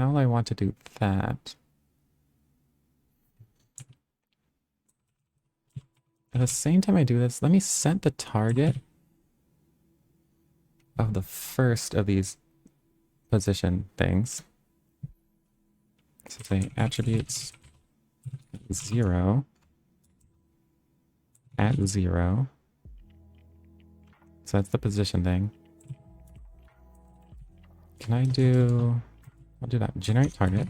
how I want to do that. At the same time I do this, let me set the target of the first of these position things. So say attributes 0 at 0. So that's the position thing. Can I do... I'll do that. Generate target.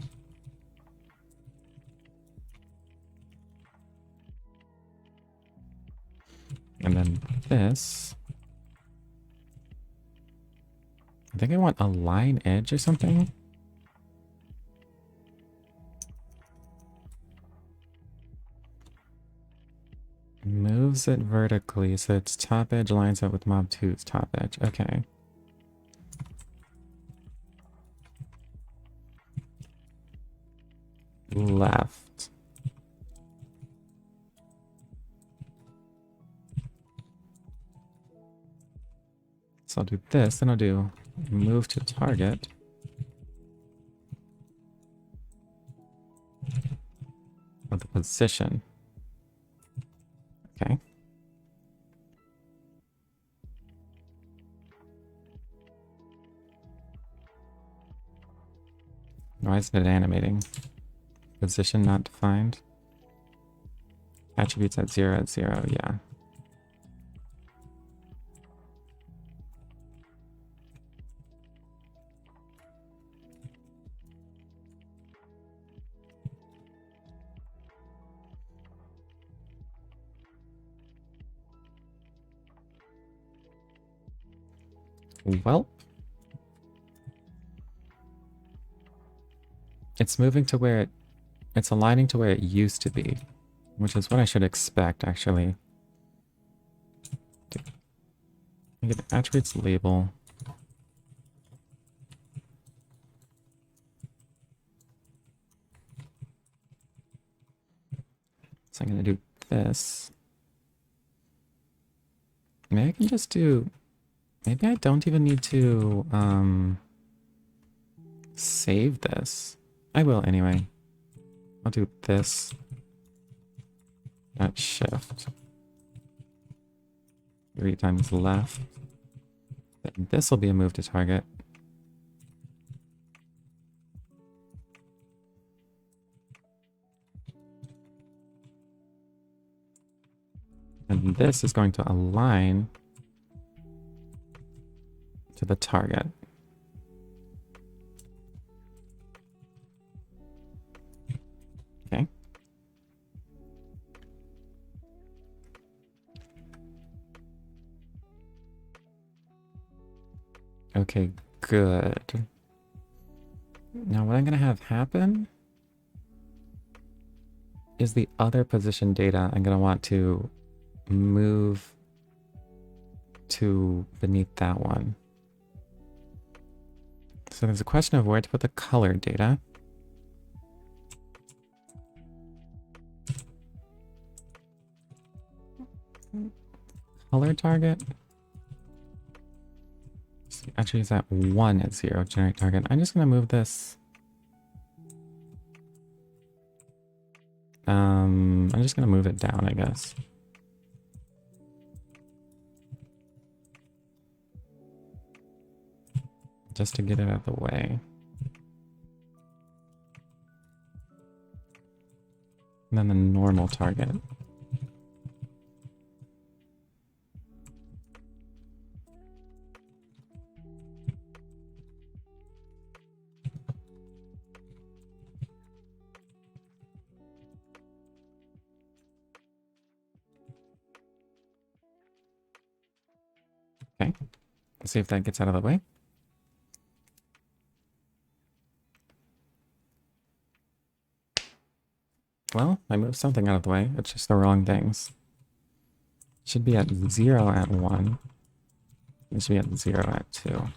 And then this... I think I want a line edge or something. Moves it vertically so its top edge lines up with mob 2's top edge. Okay. Left. So I'll do this, then I'll do move to target. Of the position. Okay. Why isn't it animating? Position not defined. Attributes at 0, yeah. Well, it's moving to where it's aligning to where it used to be, which is what I should expect, actually. I get the attributes label. So I'm going to do this. Maybe I can just do... Maybe I don't even need to save this. I will anyway. I'll do this at shift. 3 times left. Then this will be a move to target. And this is going to align to the target. Okay. Okay, good. Now what I'm going to have happen is the other position data I'm going to want to move to beneath that one. So there's a question of where to put the color data. Color target. Actually, it's at 1 at 0. Generate target. I'm just going to move this. I'm just going to move it down, I guess. Just to get it out of the way. And then the normal target. Okay, let's see if that gets out of the way. Well, I moved something out of the way. It's just the wrong things. Should be at 0 at 1. It should be at 0 at 2.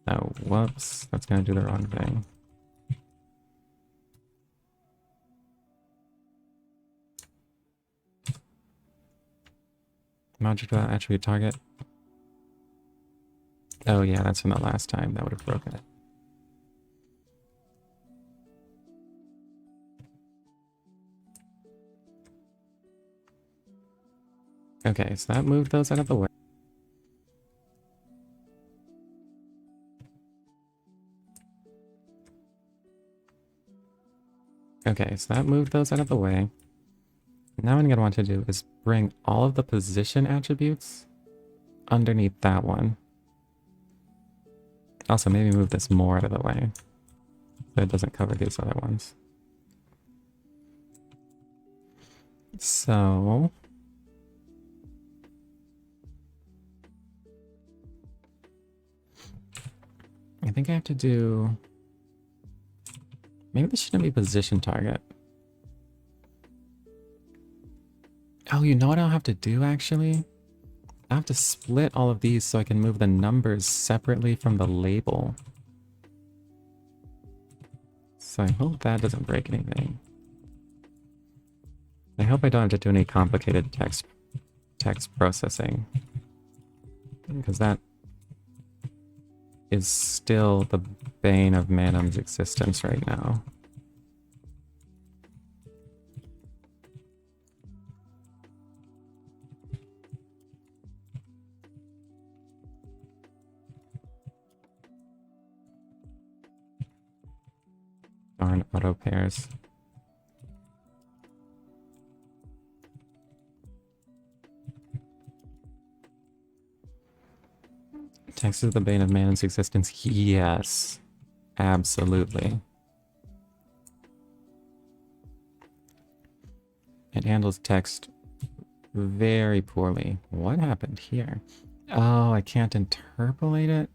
Oh, whoops. That's going to do the wrong thing. Modular attribute target. Oh yeah, that's from the last time. That would have broken it. Okay, so that moved those out of the way. Okay, so that moved those out of the way. Now what I'm going to want to do is bring all of the position attributes underneath that one. Also, maybe move this more out of the way so it doesn't cover these other ones. So I think I have to do... Maybe this shouldn't be position target. Oh, you know what I'll have to do actually? I have to split all of these so I can move the numbers separately from the label. So I hope that doesn't break anything. I hope I don't have to do any complicated text processing. Because that is still the bane of Manim's existence right now. Darn auto pairs. Text is the bane of Manim's existence. Yes, absolutely. It handles text very poorly. What happened here? Oh, I can't interpolate it?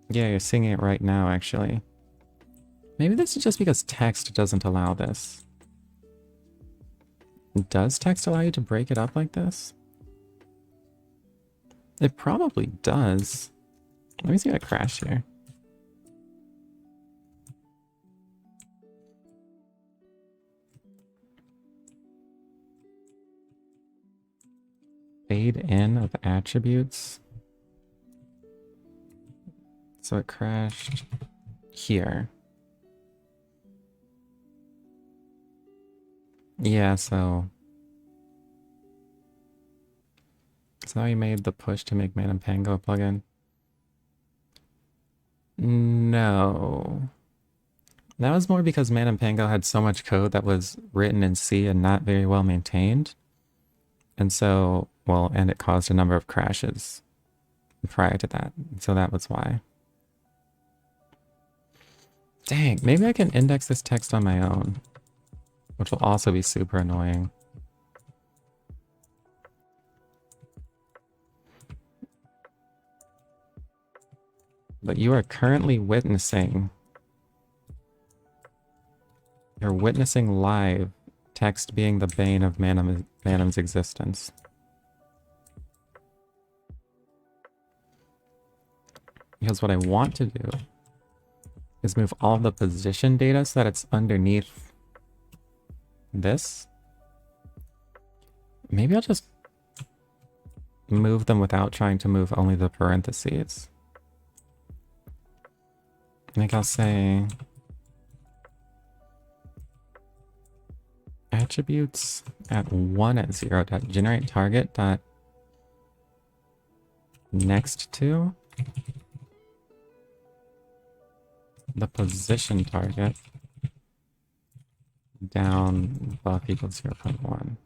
Yeah, you're singing it right now, actually. Maybe this is just because text doesn't allow this. Does text allow you to break it up like this? It probably does. Let me see what crashed here. Fade in of attributes. So it crashed here. Yeah, so now you made the push to make Manim Pango a plugin? No. That was more because Manim Pango had so much code that was written in C and not very well maintained. And so, well, and it caused a number of crashes prior to that. So that was why. Dang, maybe I can index this text on my own, which will also be super annoying. But you are currently witnessing... You're witnessing live text being the bane of Manim's existence. Because what I want to do is move all the position data so that it's underneath this. Maybe I'll just move them without trying to move only the parentheses. Like I'll say attributes at 1 at 0 dot generate target dot next to the position target down buff equals 0.1.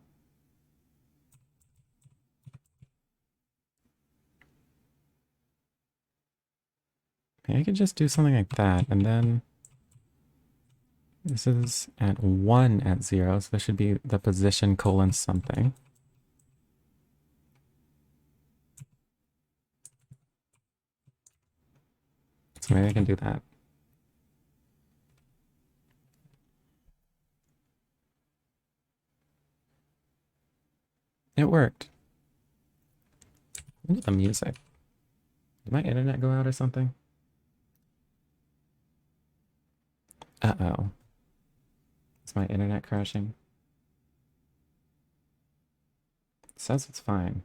Maybe I could just do something like that, and then this is at 1 at 0, so this should be the position colon something. So maybe I can do that. It worked. Look at the music. Did my internet go out or something? Uh-oh. Is my internet crashing? It says it's fine.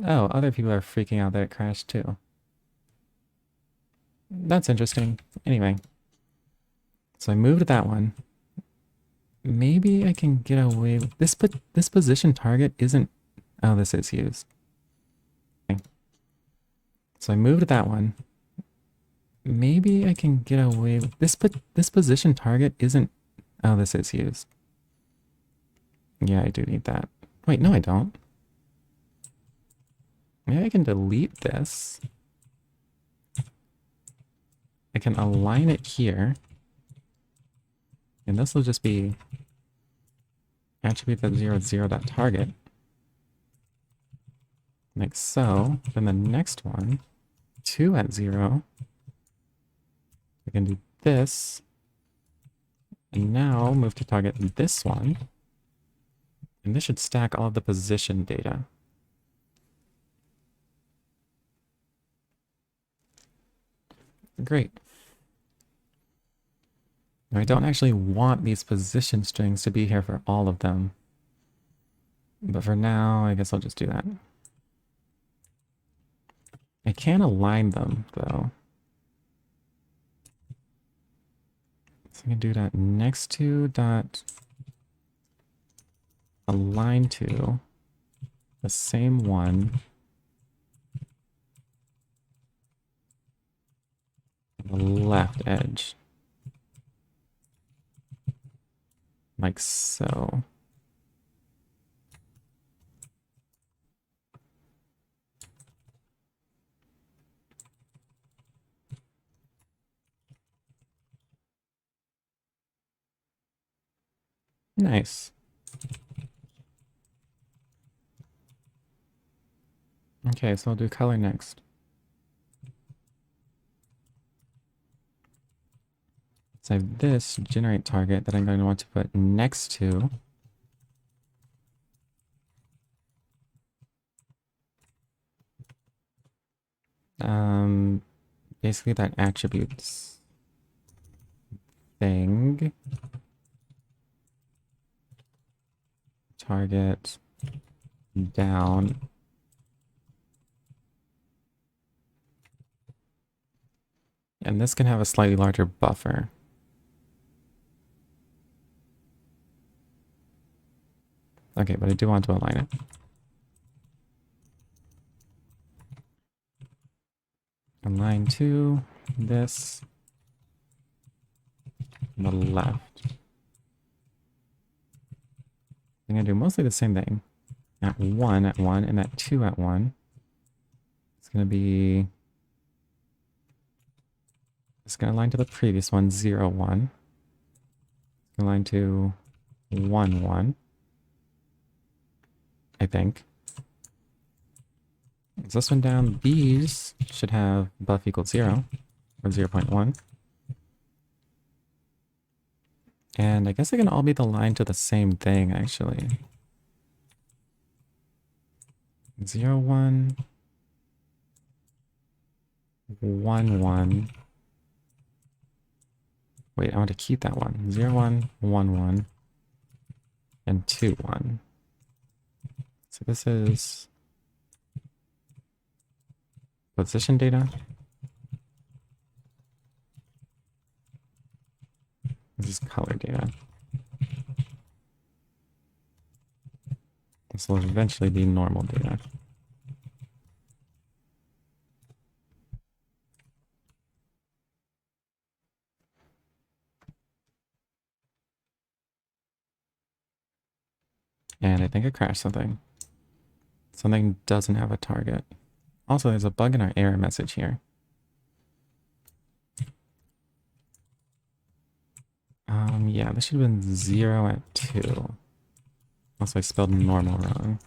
Oh, other people are freaking out that it crashed too. That's interesting. Anyway, so I moved that one. Maybe I can get away with this, but this position target isn't... Oh, this is used. Okay. So I moved that one. Maybe I can get away with this, but this position target isn't... Oh, this is used. Yeah, I do need that. Wait, no, I don't. Maybe I can delete this. I can align it here. And this will just be attribute that 0, 0 dot target. Like so. Then the next one, 2 at 0. I can do this. And now move to target this one. And this should stack all of the position data. Great. Now I don't actually want these position strings to be here for all of them. But for now, I guess I'll just do that. I can align them, though. So I can do that next to dot align to the same one on the left edge. Like so. Nice. Okay, so I'll do color next. So I have this generate target that I'm going to want to put next to basically that attributes thing. Target down. And this can have a slightly larger buffer. Okay, but I do want to align it. Align to this on the left. I'm going to do mostly the same thing. At 1 at 1 and at 2 at 1. It's going to be... It's going to align to the previous one, 0, 1. It's going to align to 1, 1. I think. Is this one down? These should have buff equals 0, or 0.1. And I guess they can all be the line to the same thing, actually. 0, 1, 1, 1. Wait, I want to keep that one. 0, 1, 1, 1, and 2, 1. So this is position data. This is color data. This will eventually be normal data. And I think I crashed something. Something doesn't have a target. Also, there's a bug in our error message here. Yeah, this should have been 0 at 2. Also, I spelled normal wrong.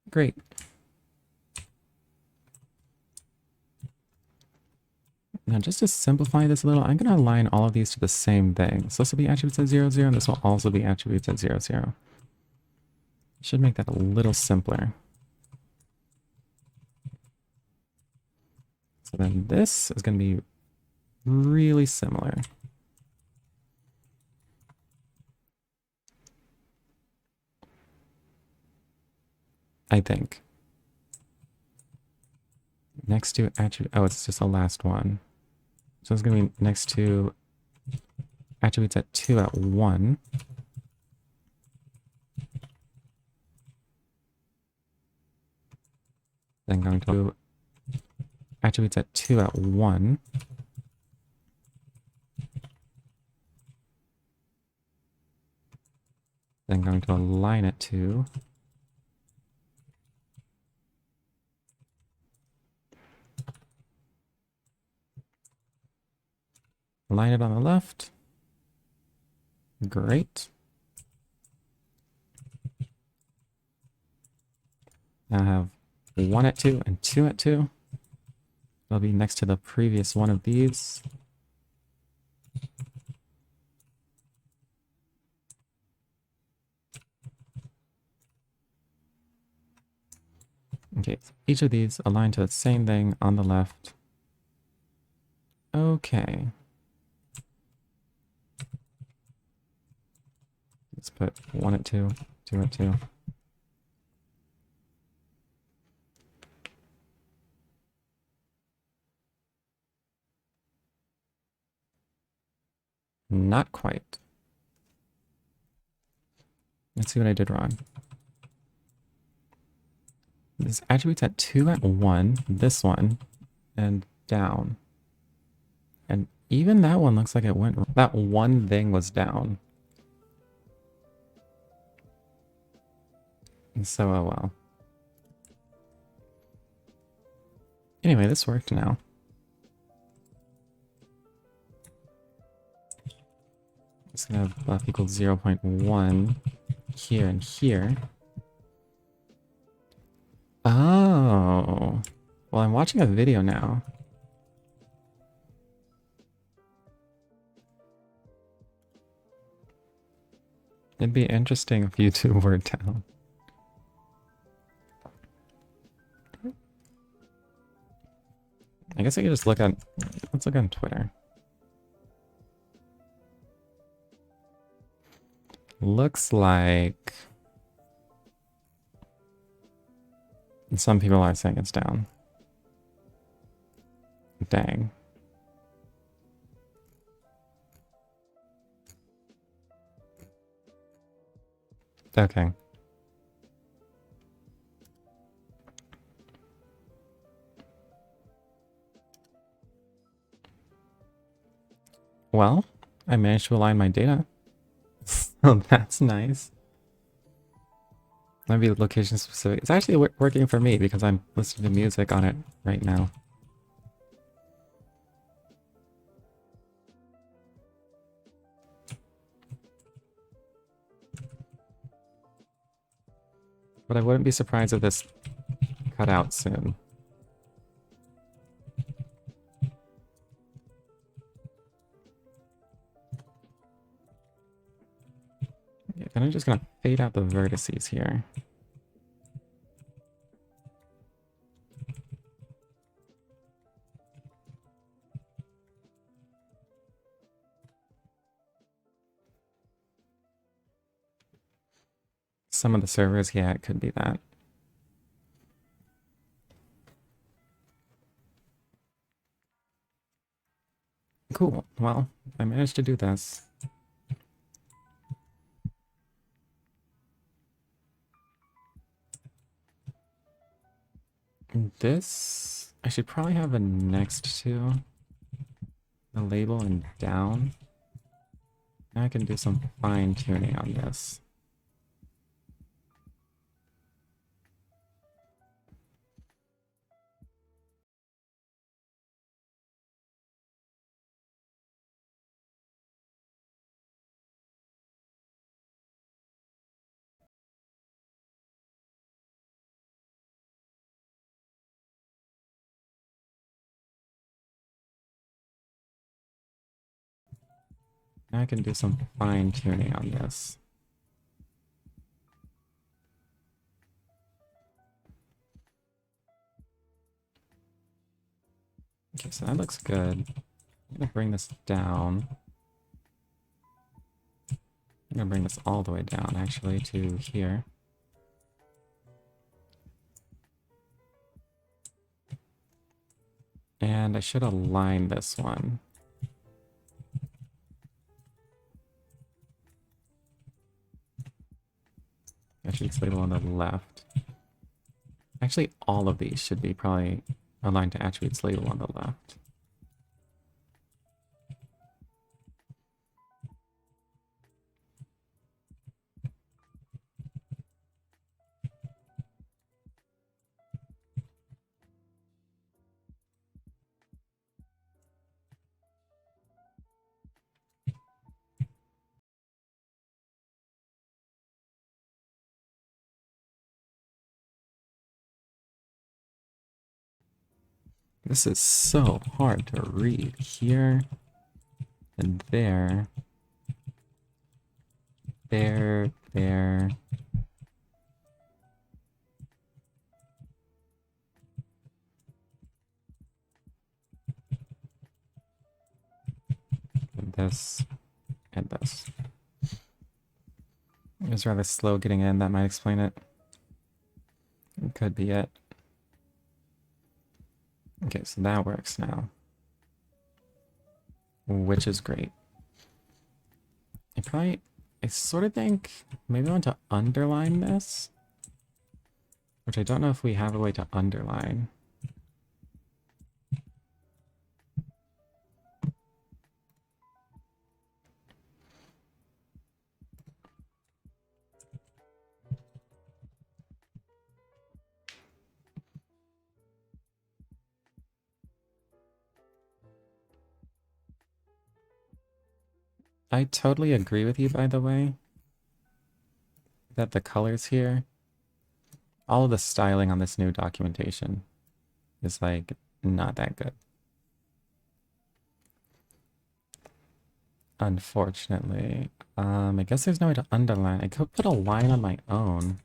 Great. Now, just to simplify this a little, I'm going to align all of these to the same thing. So this will be attributes at 0, 0, and this will also be attributes at 0, 0. Should make that a little simpler. So then this is going to be really similar. I think. Next to attribute, oh, it's just the last one. So it's going to be next to attributes at 2 at 1. Then going to attributes at 2 at 1. Then going to align it to align it on the left. Great. Now I have 1 at 2 and 2 at 2. They'll be next to the previous one of these. Okay, so each of these align to the same thing on the left. Okay. Let's put 1 at 2, 2 at 2. Not quite. Let's see what I did wrong. This attributes at 2 at 1, this one, and down. And even that one looks like it went... That one thing was down. So, oh well. Anyway, this worked now. It's gonna have buff equals 0.1 here and here. Oh. Well, I'm watching a video now. It'd be interesting if you two were down. I guess I could just look on... Let's look on Twitter. Looks like... Some people are saying it's down. Dang. Okay. Well, I managed to align my data. So that's nice. Might be location specific. It's actually working for me because I'm listening to music on it right now. But I wouldn't be surprised if this cut out soon. Yeah, then I'm just gonna fade out the vertices here. Some of the servers, yeah, it could be that. Cool. Well, I managed to do this. This, I should probably have a next to the label and down. Now I can do some fine tuning on this. Now I can do some fine tuning on this. Okay, so that looks good. I'm gonna bring this down. I'm gonna bring this all the way down, actually, to here. And I should align this one. Attributes label on the left. Actually, all of these should be probably aligned to attributes label on the left. This is so hard to read. Here and there. There, there. And this. And this. It was rather slow getting in. That might explain it. It could be it. Okay, so that works now. Which is great. I sort of think maybe I want to underline this. Which I don't know if we have a way to underline. I totally agree with you, by the way, that the colors here, all of the styling on this new documentation is like not that good. Unfortunately. I guess there's no way to underline. I could put a line on my own.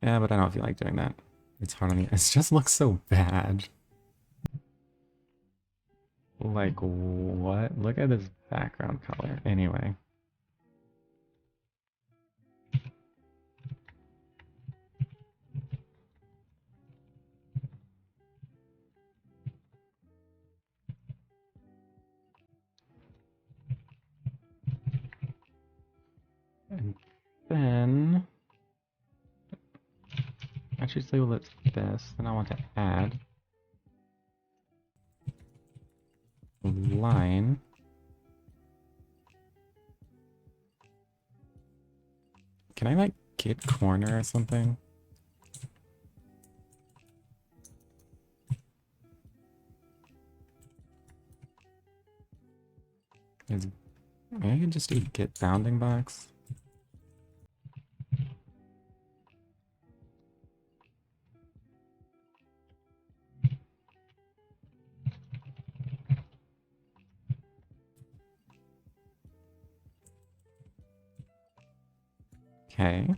Yeah, but I don't feel like doing that. It's hard on me. It just looks so bad. Like, what? Look at this background color. Anyway. And then... actually, say well, it's this. Then I want to add... line. Can I, like, get corner or something? Maybe I can just do get bounding box. Okay.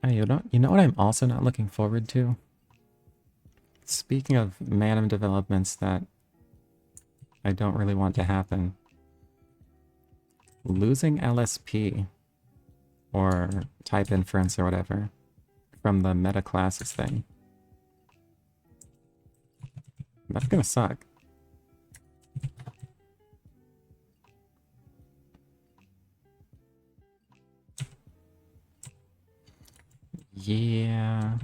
Oh, you know what I'm also not looking forward to? Speaking of Manim developments that I don't really want to happen. Losing LSP or type inference or whatever from the meta classes thing. That's gonna suck. Yeah.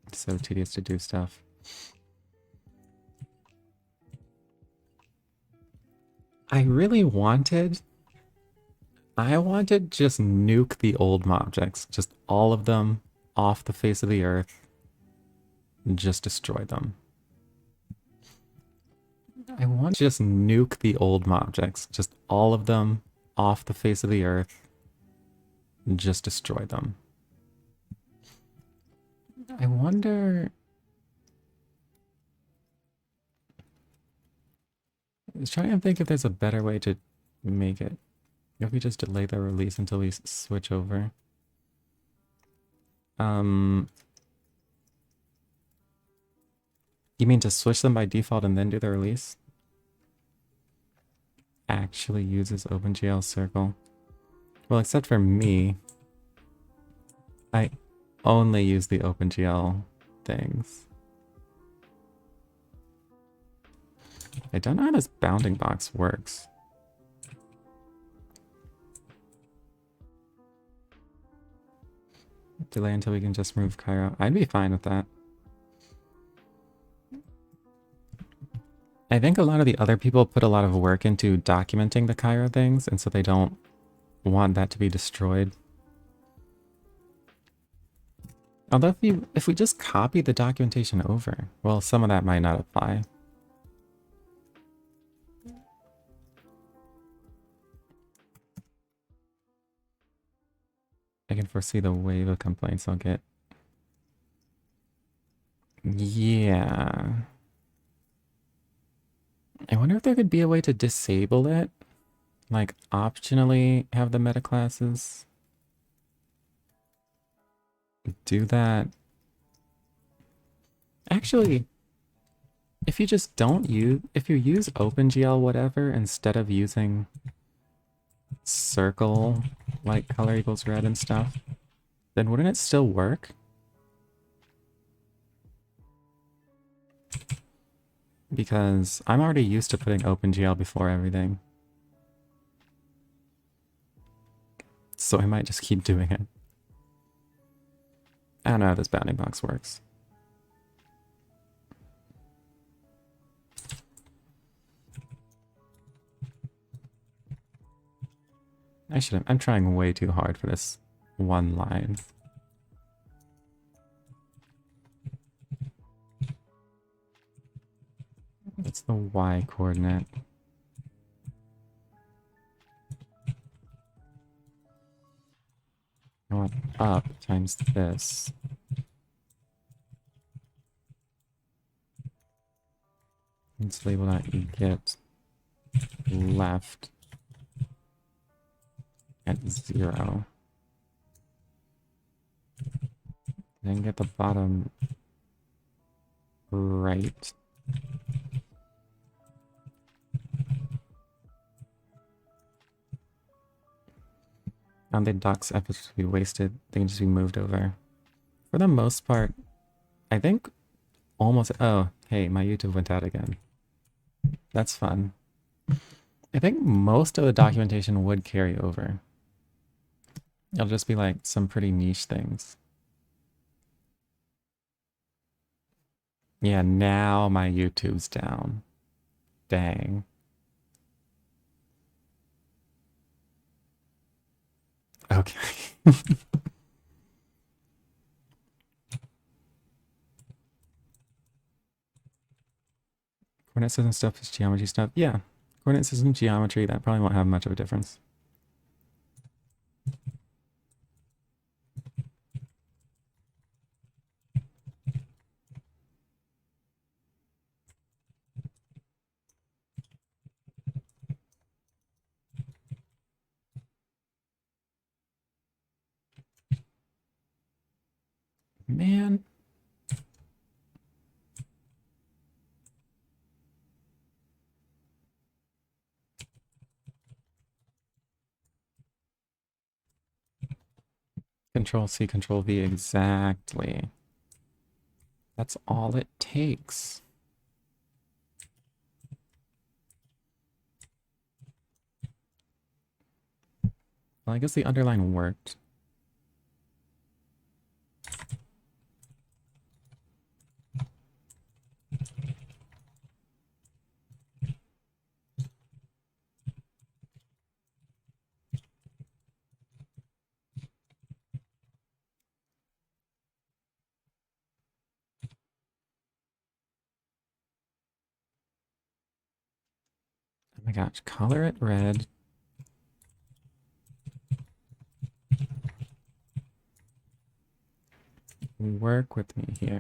It's so tedious to do stuff. I wanted just nuke the old objects, just all of them off the face of the earth, just destroy them. I want to just nuke the old objects, just all of them off the face of the earth, just destroy them. I wonder... was trying to think if there's a better way to make it. If we just delay the release until we switch over. You mean to switch them by default and then do the release? Actually uses OpenGL circle. Well, except for me, I only use the OpenGL things. I don't know how this bounding box works. Delay until we can just move Cairo. I'd be fine with that. I think a lot of the other people put a lot of work into documenting the Cairo things, and so they don't want that to be destroyed. Although if we just copy the documentation over, well, some of that might not apply. I can foresee the wave of complaints I'll get. Yeah. I wonder if there could be a way to disable it. Like, optionally have the meta classes do that. Actually, if you just don't use, if you use OpenGL whatever instead of using circle, like color equals red and stuff, then wouldn't it still work? Because I'm already used to putting OpenGL before everything. So I might just keep doing it. I don't know how this bounding box works. I'm trying way too hard for this one line. What's the Y coordinate? I want up times this. Let's label that get left at 0. Then get the bottom right. And the docs efforts to be wasted. They can just be moved over. For the most part, I think almost... Oh, hey, my YouTube went out again. That's fun. I think most of the documentation would carry over. It'll just be like some pretty niche things. Yeah, now my YouTube's down. Dang. Okay. Coordinate system stuff is geometry stuff. Yeah. Coordinate system geometry, that probably won't have much of a difference. Man. Control C, Control V, exactly. That's all it takes. Well, I guess the underline worked. Oh my gosh, color it red. Work with me here.